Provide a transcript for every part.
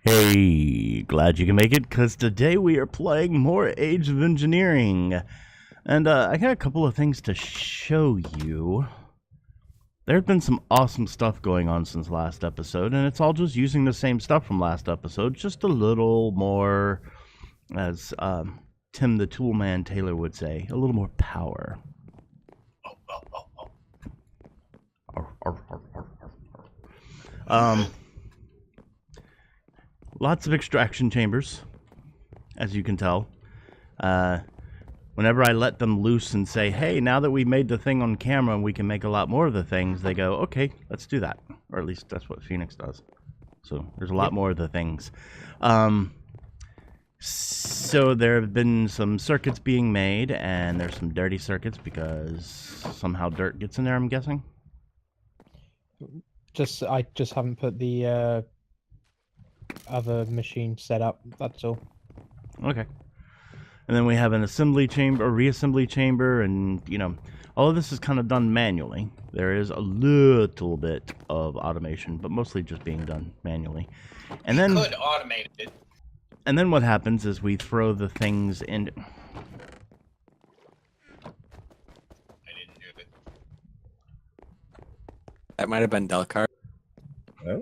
Hey, glad you can make it, because today we are playing more Age of Engineering. And I got a couple of things to show you. There's been some awesome stuff going on since last episode, and it's all just using the same stuff from last episode, just a little more, as Tim the Toolman Taylor would say, a little more power. Lots of extraction chambers, as you can tell. Whenever I let them loose and say, hey, now that we made the thing on camera and we can make a lot more of the things, they go, okay, let's do that. Or at least that's what Phoenix does. So there's a lot more of the things. So there have been some circuits being made, and there's some dirty circuits because somehow dirt gets in there, I'm guessing. I just haven't put the other machine set up, that's all. Okay. And then we have an assembly chamber, a reassembly chamber, and, you know, all of this is kind of done manually. There is a little bit of automation, but mostly just being done manually. And then could automate it. And then what happens is we throw the things in. I didn't do it. That might have been Delcar. Huh?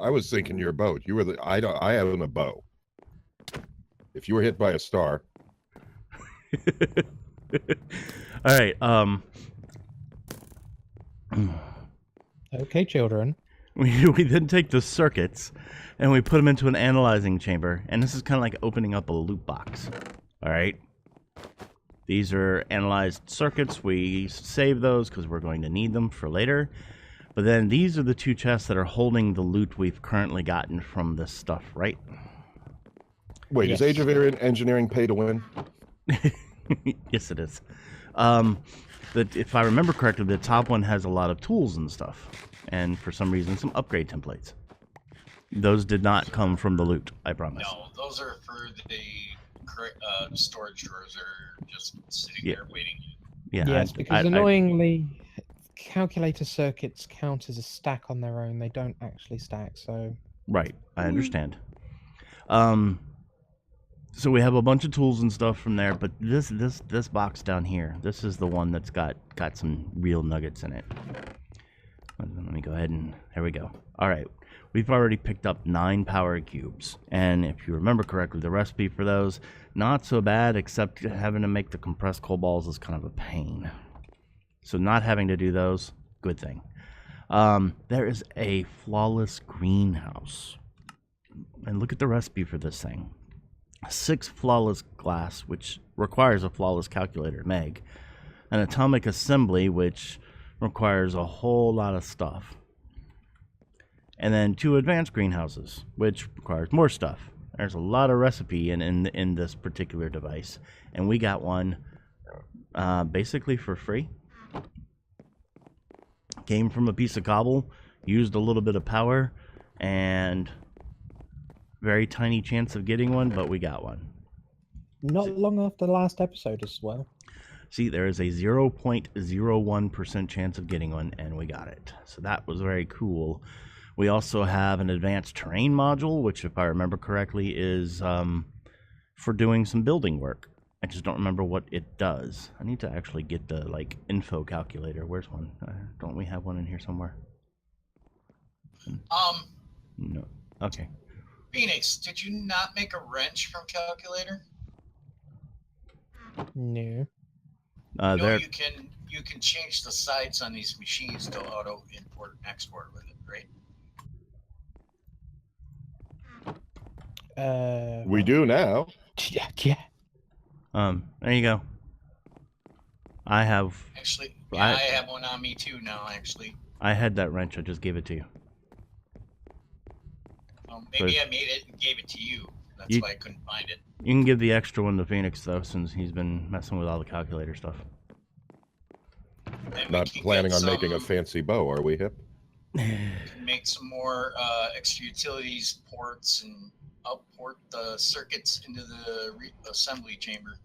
I was thinking your boat. You were the. I own a bow. If you were hit by a star. All right. Okay, children. We then take the circuits and we put them into an analyzing chamber, and this is kind of like opening up a loot box. All right. These are analyzed circuits. We save those because we're going to need them for later. But then these are the two chests that are holding the loot we've currently gotten from this stuff, right? Wait, Yes. is Age of Engineering pay to win? Yes, it is. If I remember correctly, the top one has a lot of tools and stuff, and for some reason, some upgrade templates. Those did not come from the loot, I promise. No, those are for the storage drawers are just sitting Yeah. there waiting. Yeah, Yes, because annoyingly, calculator circuits count as a stack on their own. They don't actually stack, so... Right, I understand. So we have a bunch of tools and stuff from there, but this box down here, this is the one that's got some real nuggets in it. Let me go ahead and there we go. All right, we've already picked up 9 power cubes, and if you remember correctly, the recipe for those not so bad, except having to make the compressed coal balls is kind of a pain. So not having to do those, good thing. There is a flawless greenhouse, and look at the recipe for this thing. 6 flawless glass, which requires a flawless calculator, Meg. An atomic assembly, which requires a whole lot of stuff. And then 2 advanced greenhouses, which requires more stuff. There's a lot of recipe in this particular device. And we got one basically for free. Came from a piece of cobble, used a little bit of power, and very tiny chance of getting one, but we got one. Not long after the last episode as well. See, there is a 0.01% chance of getting one, and we got it. So that was very cool. We also have an advanced terrain module, which, if I remember correctly, is for doing some building work. I just don't remember what it does. I need to actually get the info calculator. Where's one? Don't we have one in here somewhere? No. Okay. Phoenix, did you not make a wrench from calculator? No. There. You can change the sides on these machines to auto import and export with it, right? We do now. Yeah. There you go. I have. Actually, yeah, I have one on me too now. Actually, I had that wrench. I just gave it to you. Maybe I made it and gave it to you. That's why I couldn't find it. You can give the extra one to Phoenix, though, since he's been messing with all the calculator stuff. And Not planning on making a fancy bow, are we, Hip? Make some more extra utilities ports and outport the circuits into the assembly chamber.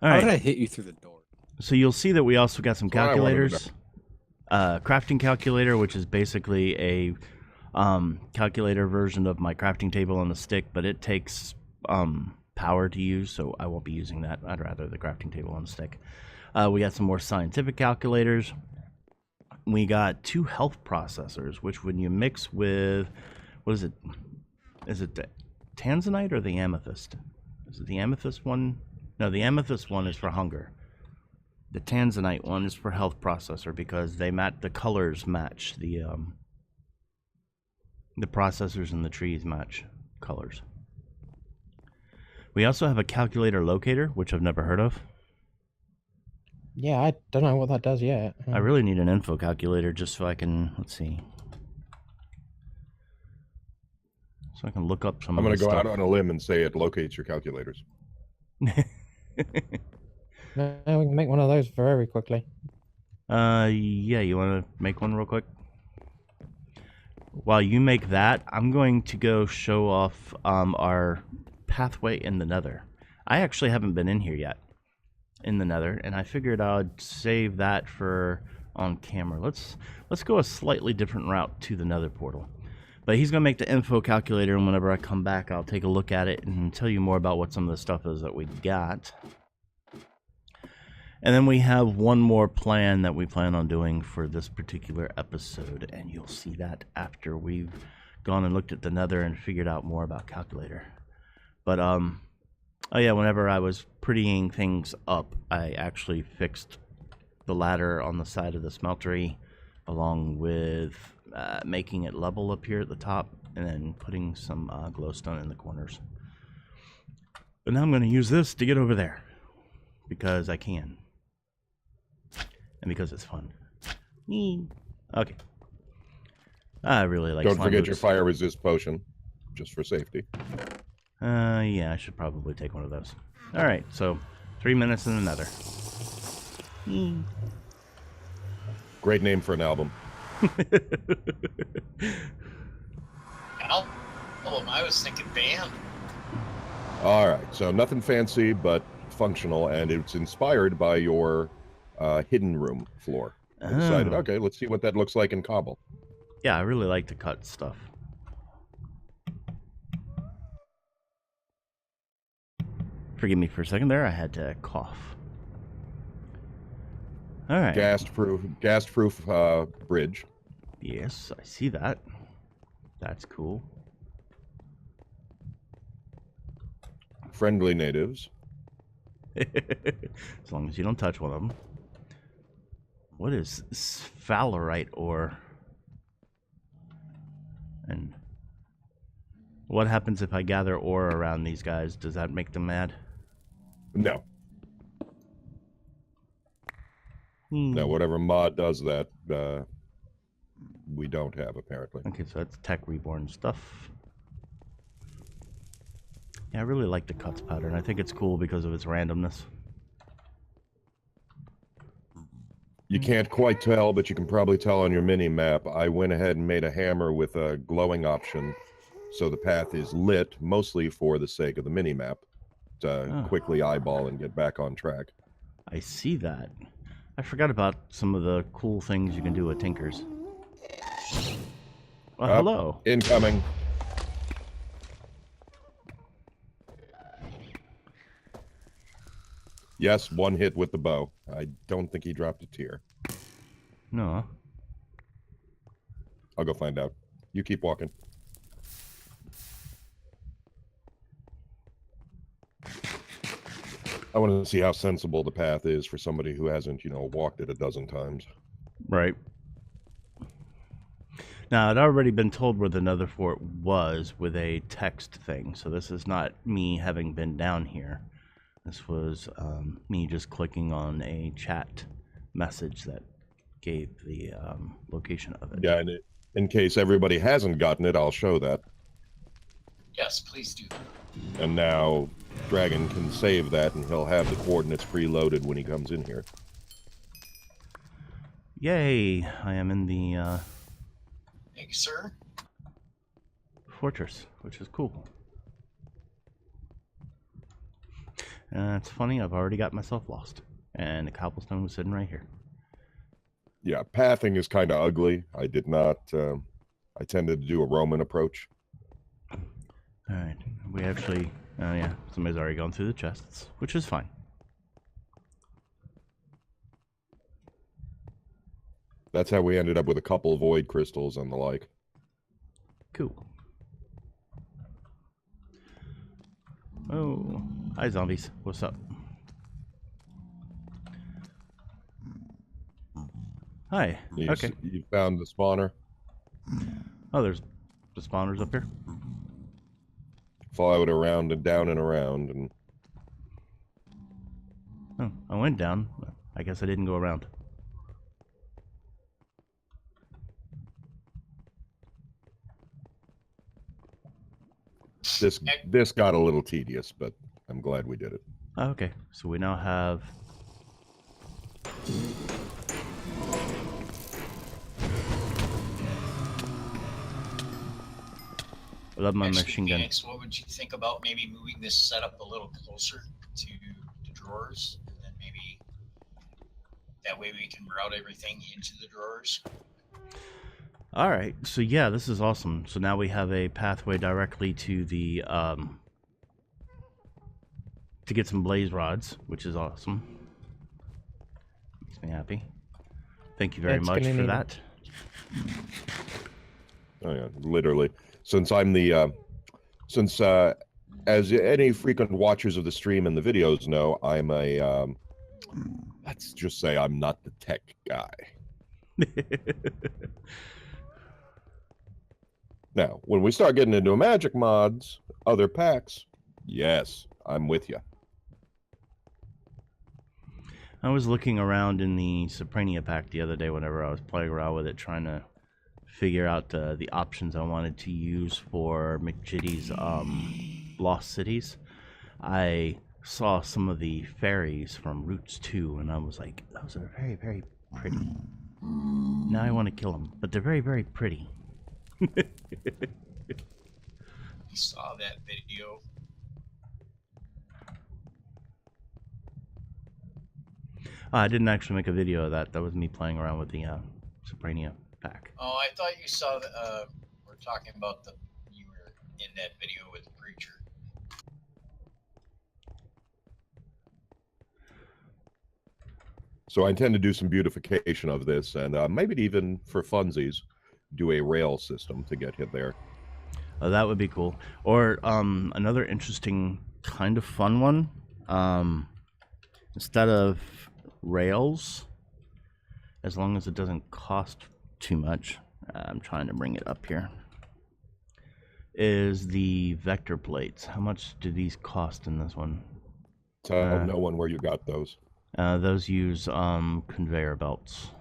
All right. How did I hit you through the door? So you'll see that we also got some That's what I wanted to calculators. Crafting calculator, which is basically a calculator version of my crafting table on the stick, but it takes power to use, so I won't be using that. I'd rather the crafting table on the stick. We got some more scientific calculators. We got 2 health processors, which when you mix with, what is it? Is it the tanzanite or the amethyst? Is it the amethyst one? No, the amethyst one is for hunger. The tanzanite one is for health processor because they the colors match the processors in the trees match colors. We also have a calculator locator, which I've never heard of. Yeah, I don't know what that does yet. I really need an info calculator just so I can, let's see. So I can look up some I'm of going to the go stuff. out on a limb and say it locates your calculators. No, we can make one of those very quickly. Yeah, you want to make one real quick? While you make that, I'm going to go show off our pathway in the Nether. I actually haven't been in here yet, in the Nether, and I figured I'd save that for on camera. Let's go a slightly different route to the Nether portal. But he's going to make the info calculator, and whenever I come back, I'll take a look at it and tell you more about what some of the stuff is that we got. And then we have one more plan that we plan on doing for this particular episode, and you'll see that after we've gone and looked at the Nether and figured out more about calculator. But oh yeah, whenever I was prettying things up, I actually fixed the ladder on the side of the smeltery, along with making it level up here at the top, and then putting some glowstone in the corners. But now I'm going to use this to get over there, because I can. And because it's fun. Okay. I really like Don't slime forget your boots. fire resist potion, just for safety. Yeah, I should probably take one of those. Alright, so 3 minutes in the Nether. Great name for an album. Album? I was thinking band. All right, so nothing fancy, but functional, and it's inspired by your hidden room floor. I decided, Oh. okay, let's see what that looks like in cobble. Yeah, I really like to cut stuff. Forgive me for a second there, I had to cough. Alright. Gas-proof bridge. Yes, I see that. That's cool. Friendly natives. As long as you don't touch one of them. What is sphalerite ore? And what happens if I gather ore around these guys? Does that make them mad? No. No, whatever mod does that, we don't have, apparently. Okay, so that's tech reborn stuff. Yeah, I really like the cuts pattern. I think it's cool because of its randomness. You can't quite tell, but you can probably tell on your mini-map. I went ahead and made a hammer with a glowing option, so the path is lit, mostly for the sake of the mini-map, to quickly eyeball and get back on track. I see that. I forgot about some of the cool things you can do with Tinkers. Well, hello. Incoming. Yes, one hit with the bow. I don't think he dropped a tear. No. I'll go find out. You keep walking. I want to see how sensible the path is for somebody who hasn't, walked it a dozen times. Right. Now, I'd already been told where the Nether Fort was with a text thing, so this is not me having been down here. This was me just clicking on a chat message that gave the location of it. Yeah, and in case everybody hasn't gotten it, I'll show that. Yes, please do. And now Dragon can save that, and he'll have the coordinates preloaded when he comes in here. Yay! I am in the Thank you, sir. fortress, which is cool. It's funny, I've already got myself lost. And the cobblestone was sitting right here. Yeah, pathing is kind of ugly. I did not I tended to do a Roman approach. All right. We actually, oh yeah, somebody's already gone through the chests, which is fine. That's how we ended up with a couple of void crystals and the like. Cool. Oh, hi zombies. What's up? Hi. Okay. You found the spawner. Oh, there's the spawners up here. Follow it around and down and around, and Oh, I went down. I guess I didn't go around. this got a little tedious, but I'm glad we did it. Oh, okay, so we now have. I love my Actually, machine gun. Phoenix, what would you think about maybe moving this setup a little closer to the drawers, and then maybe that way we can route everything into the drawers? All right, so yeah, this is awesome. So now we have a pathway directly to the to get some blaze rods, which is awesome. Makes me happy. Thank you very It's much gonna for need that. Oh yeah, literally. Since I'm the as any frequent watchers of the stream and the videos know, I'm a let's just say I'm not the tech guy. Now, when we start getting into magic mods, other packs, yes, I'm with you. I was looking around in the Soprania pack the other day whenever I was playing around with it, trying to figure out the options I wanted to use for McJitty's Lost Cities. I saw some of the fairies from Roots 2, and I was like, those are very, very pretty. Now I want to kill them, but they're very, very pretty. You saw that video. I didn't actually make a video of that. That was me playing around with the Soprania pack. Oh, I thought you saw the. We're talking about you were in that video with the preacher. So I intend to do some beautification of this, and maybe even for funsies, do a rail system to get hit there. Oh, that would be cool. Or another interesting kind of fun one. Instead of rails, as long as it doesn't cost too much, I'm trying to bring it up here, is the vector plates. How much do these cost in this one? Tell no one where you got those. Those use conveyor belts.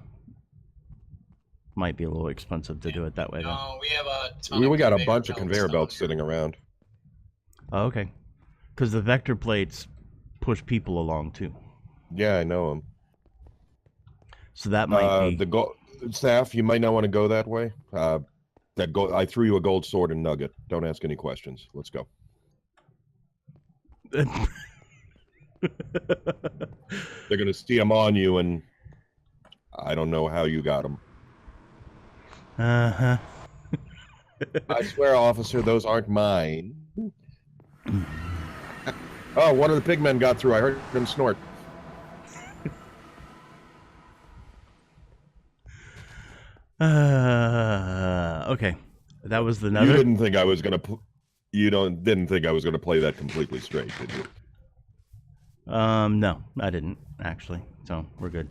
Might be a little expensive to do it that way, though. No, we have a ton We got a conveyor bunch of conveyor down belts here. sitting around. Oh, okay. Because the vector plates push people along, too. Yeah, I know them. So that might be... The staff, you might not want to go that way. I threw you a gold sword and nugget. Don't ask any questions. Let's go. They're gonna steal them on you, and I don't know how you got them. Uh-huh. I swear, officer, those aren't mine. Oh, one of the pigmen got through. I heard him snort. Okay. That was the You nether. didn't think I was gonna. Didn't think I was gonna play that completely straight, did you? No, I didn't, actually. So, we're good.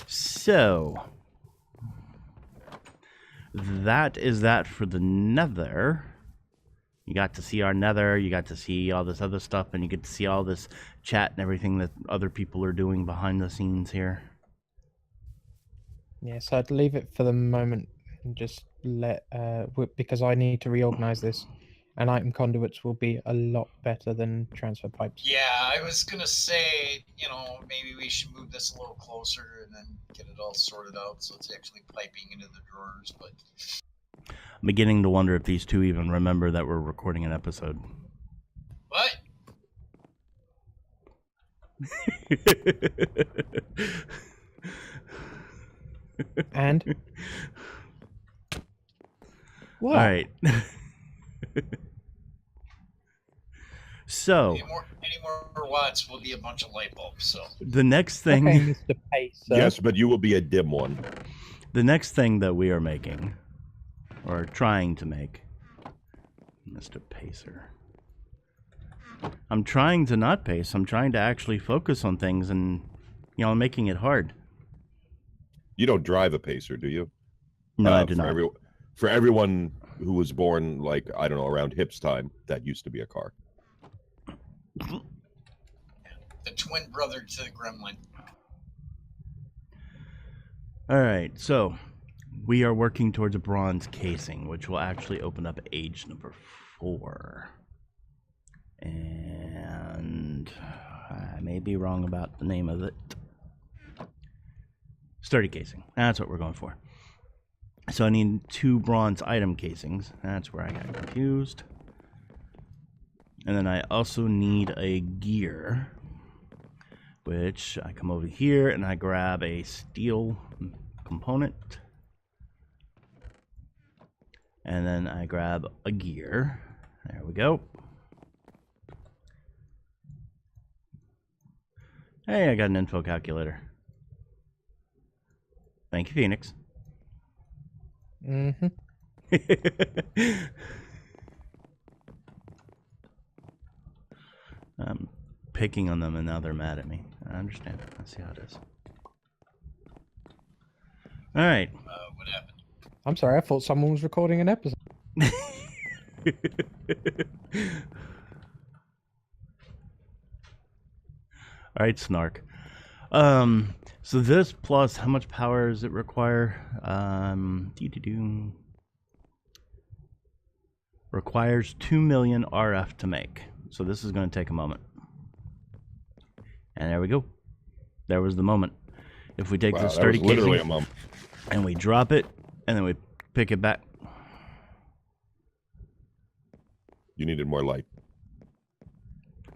So, that is that for the nether. You got to see our nether, you got to see all this other stuff, and you get to see all this chat and everything that other people are doing behind the scenes here. Yeah, so I'd leave it for the moment and just let because I need to reorganize this, and item conduits will be a lot better than transfer pipes. Yeah, I was gonna say, maybe we should move this a little closer and then get it all sorted out so it's actually piping into the drawers. But I'm beginning to wonder if these two even remember that we're recording an episode. what? And What? All right. So Any more watts will be a bunch of light bulbs. So the next thing, Okay, Mr. Pacer. Yes, but you will be a dim one. the next thing that we are making, or trying to make, Mr. Pacer. I'm trying to not pace. I'm trying to actually focus on things, and I'm making it hard. You don't drive a pacer, do you? No, I do not. For everyone who was born, like, I don't know, around Hip's time, that used to be a car. the twin brother to the gremlin. All right, so we are working towards a bronze casing, which will actually open up age number 4. And I may be wrong about the name of it. Sturdy casing. That's what we're going for. So I need 2 bronze item casings. That's where I got confused. And then I also need a gear, which I come over here and I grab a steel component. And then I grab a gear. There we go. Hey, I got an info calculator. Thank you, Phoenix. Mm-hmm. I'm picking on them and now they're mad at me. I understand. I see how it is. All right. What happened? I'm sorry, I thought someone was recording an episode. All right, Snark. So this plus how much power does it require? Requires 2 million RF to make. So this is going to take a moment. And there we go. There was the moment. If we take Wow, the that sturdy was literally casing a moment. and we drop it, and then we pick it back. You needed more light.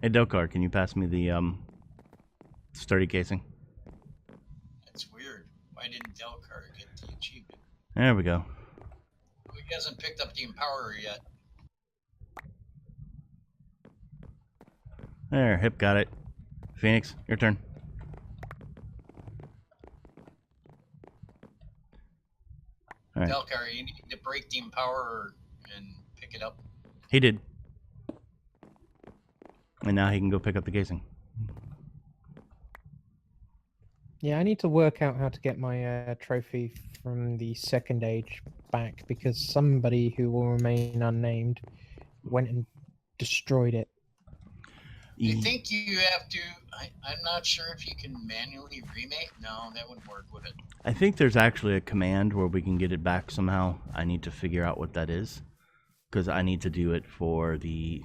Hey, Dokar, can you pass me the sturdy casing? That's weird. Why didn't Delcar get the achievement? There we go. He hasn't picked up the Empowerer yet. There, Hip got it. Phoenix, your turn. All right. Delcar, you need to break the Empowerer and pick it up. He did. And now he can go pick up the casing. Yeah, I need to work out how to get my trophy from the second age back, because somebody who will remain unnamed went and destroyed it. I think you have to. I'm not sure if you can manually remake. No, that wouldn't work, would it? I think there's actually a command where we can get it back somehow. I need to figure out what that is, because I need to do it for the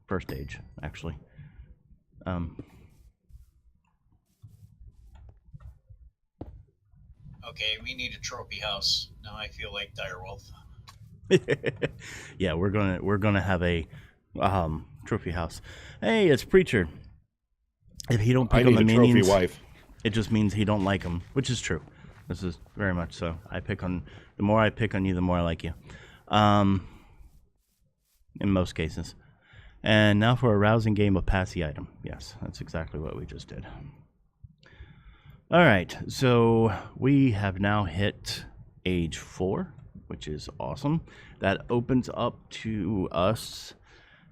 first stage, actually. Okay, we need a trophy house. Now I feel like Direwolf. Yeah, we're gonna have a trophy house. Hey, it's Preacher. If he don't I pick on need the a trophy minions, wife. it just means he don't like them, which is true. This is very much so. The more I pick on you, the more I like you. In most cases. And now for a rousing game of pass the item. Yes, that's exactly what we just did. All right, so we have now hit age 4, which is awesome. That opens up to us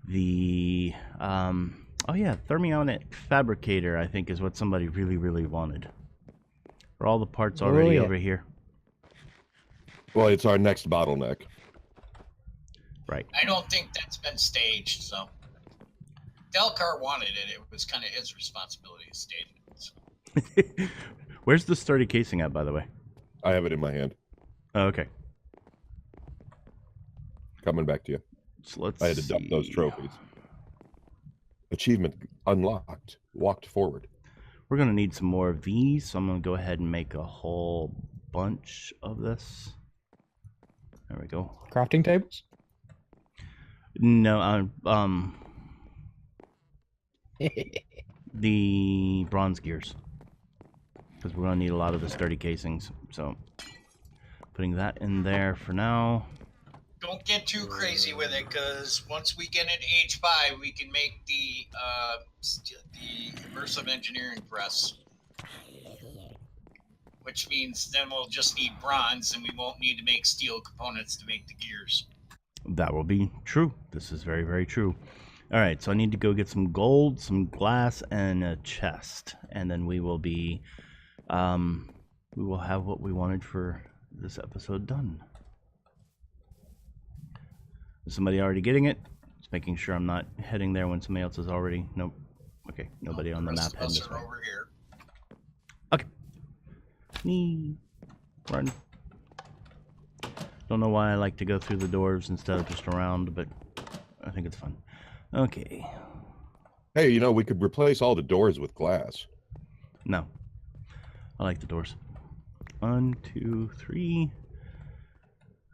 the thermionic fabricator, I think, is what somebody really, really wanted. Are all the parts already over here? Well, it's our next bottleneck. Right. I don't think that's been staged, so. Delcar wanted it. It was kind of his responsibility to stage it. So. Where's the sturdy casing at, by the way? I have it in my hand. Oh, okay. Coming back to you. So let's I had to dump those see. trophies. Achievement unlocked. Walked forward. We're going to need some more of these, so I'm going to go ahead and make a whole bunch of this. There we go. Crafting tables? No, the bronze gears. Because we're going to need a lot of the sturdy casings. So, putting that in there for now. don't get too crazy with it, because once we get into H5, we can make the immersive engineering press, which means then we'll just need bronze, and we won't need to make steel components to make the gears. That will be true. This is very, very true. All right, so I need to go get some gold, some glass, and a chest, and then we will be, we will have what we wanted for this episode done. Is somebody already getting it? Just making sure I'm not heading there when somebody else is already. Nope. Okay, nobody on the map heading this way. Over here. Okay. Run. Don't know why I like to go through the doors instead of just around, but I think it's fun. Okay. Hey, you know, we could replace all the doors with glass. No. I like the doors. 1, 2, 3.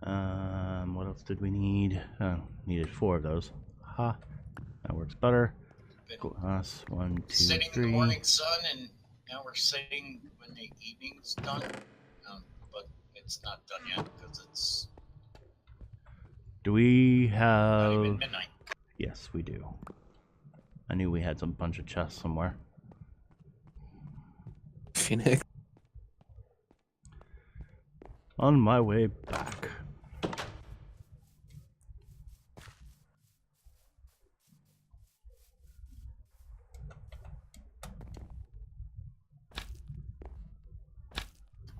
What else did we need? Oh, needed 4 of those. Ha. That works better. Glass. 1, 2, Sitting 3. in the morning sun, and now we're sitting when the evening's done. But it's not done yet because it's Do we not even have... midnight. Yes, we do. I knew we had some bunch of chests somewhere. Phoenix. On my way back.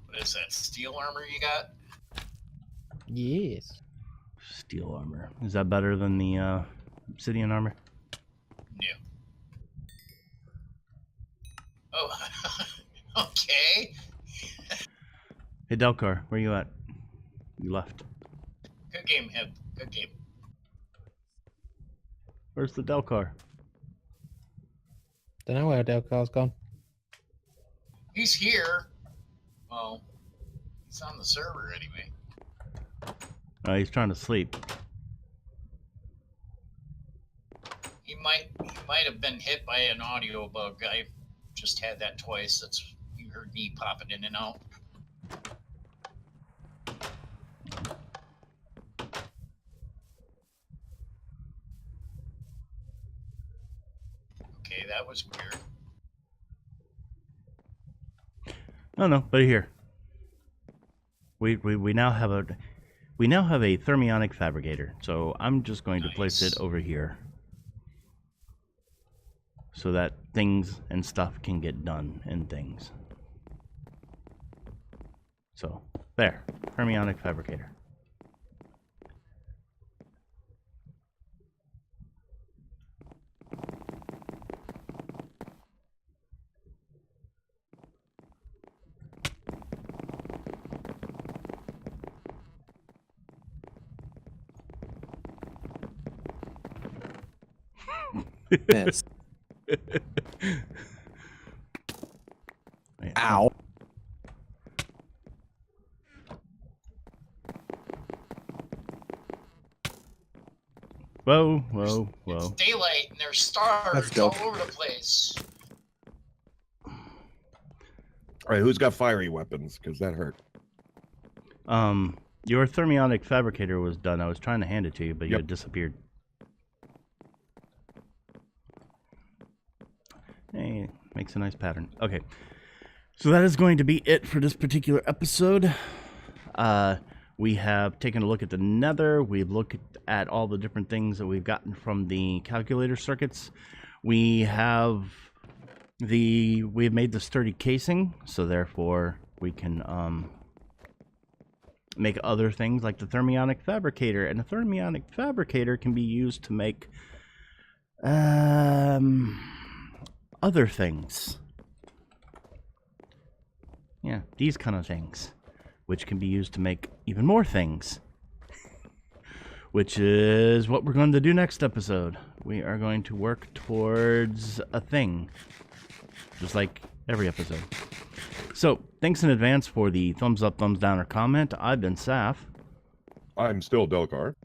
What is that, steel armor you got? Yes. Steel armor. Is that better than the obsidian armor? No. Oh, okay. Hey Delcar, where you at? You left. Good game, Heb. Good game. Where's the Delcar? Don't know where Delcar's gone. He's here. Well, he's on the server anyway. Oh, he's trying to sleep. He might have been hit by an audio bug. I just had that twice. That's you heard me popping in and out. Okay, that was weird. No, but here. We now have a thermionic fabricator. So I'm just going to place it over here, so that things and stuff can get done and things. So there, thermionic fabricator. Miss. Ow. Whoa. It's daylight and there's stars That's all dope. over the place. All right, who's got fiery weapons? Because that hurt. Your thermionic fabricator was done. I was trying to hand it to you, but you Yep. had disappeared. Hey, makes a nice pattern. Okay, so that is going to be it for this particular episode. We have taken a look at the Nether. We've looked at all the different things that we've gotten from the calculator circuits. We've made the sturdy casing, so therefore we can make other things like the thermionic fabricator, and the thermionic fabricator can be used to make other things. Yeah, these kind of things, which can be used to make even more things, which is what we're going to do next episode. We are going to work towards a thing, just like every episode. So, thanks in advance for the thumbs up, thumbs down, or comment. I've been Saf. I'm still Delcar.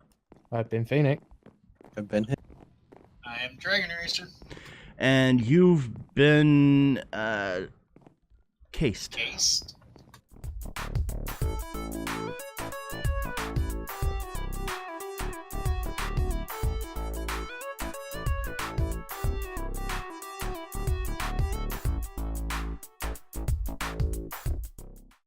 I've been Phoenix. I've been hit. I am Dragon Racer. And you've been cased. Cased.